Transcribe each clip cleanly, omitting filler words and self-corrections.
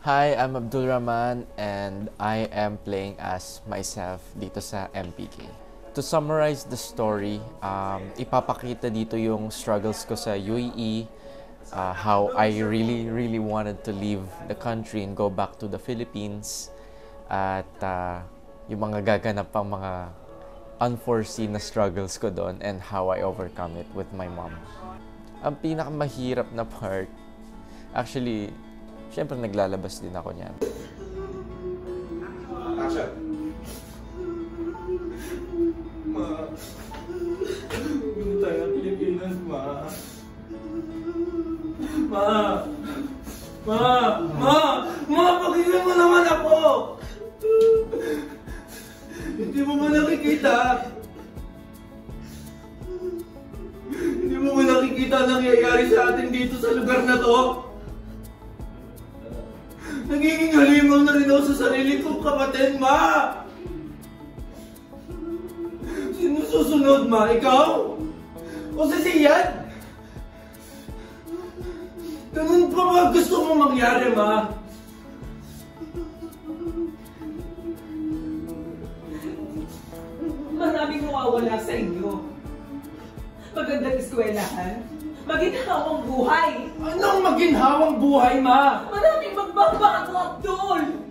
Hi, I'm Abdul Rahman and I am playing as myself dito sa MPK. To summarize the story, ipapakita dito yung struggles ko sa UAE, how I really wanted to leave the country and go back to the Philippines, at yung mga gaganap pang mga unforeseen na struggles ko doon and how I overcome it with my mom. Ang pinakamahirap na part, actually, syempre naglalabas din ako niyan. Action! Ma, hindi tayo ng Pilipinas, ma. Ma, pakinggan mo naman ako! Hindi mo ba nakikita? Hindi mo ba nakikita ang nangyayari sa atin dito sa lugar na to? Nagiging halimaw na rin ako sa sarili kong kapatid, ma! Sino susunod, ma? Ikaw? O si Sian? Ganun pa ba gusto mong mangyari, ma? Maraming mawawala sa inyo. Magandang eskwelahan. Maginhawang buhay. Anong maginhawang buhay, ma? Maraming magbabago, Abdul!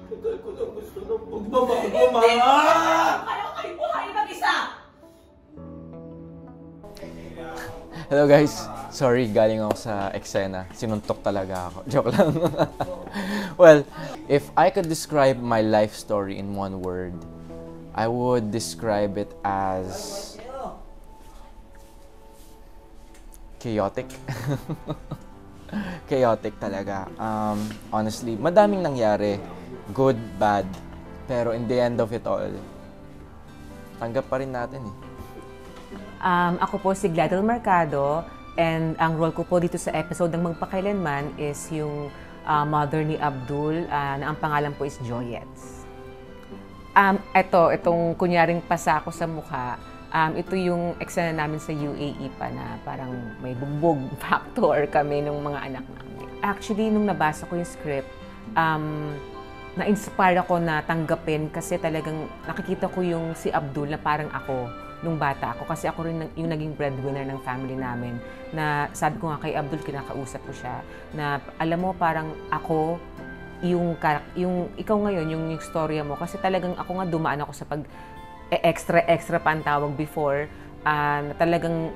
Tagal ko na gusto ng pagbabago, ma! Kaya kayo buhay mag-isa! Hello guys, sorry, galing ako sa eksena. Sinuntok talaga ako. Joke lang. Well, if I could describe my life story in one word, I would describe it as chaotic. Chaotic talaga. Honestly, madaming nangyari. Good, bad. Pero in the end of it all, tanggap pa rin natin eh. Ako po si Gladel Mercado, and ang role ko po dito sa episode ng Magpakailanman is yung mother ni Abdul, na ang pangalan po is Joyets. Itong kunyaring pasa ko sa mukha, ito yung eksena namin sa UAE pa na parang may bugbog factor kami ng mga anak namin. Actually, nung nabasa ko yung script, na-inspire ako na tanggapin kasi talagang nakikita ko yung si Abdul na parang ako nung bata ako. Kasi ako rin yung naging breadwinner ng family namin. Na sabi ko nga kay Abdul, kinakausap ko siya, na alam mo parang ako, yung ikaw ngayon, yung storya mo, kasi talagang ako nga dumaan ako sa extra pa ang tawag before, na talagang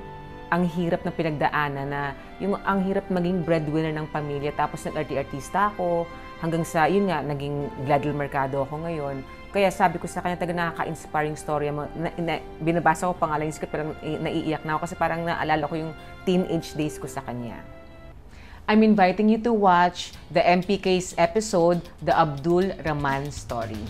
ang hirap na pinagdaanan, na yung ang hirap maging breadwinner ng pamilya, tapos nag-artista ako, hanggang sa, yun nga, naging Gladel Mercado ako ngayon. Kaya sabi ko sa kanya, talagang nakaka-inspiring story mo. Binabasa ko pangalan yung script, parang naiiyak na ako kasi parang naalala ko yung teenage days ko sa kanya. I'm inviting you to watch the MPK's episode, The Abdul Rahman Story.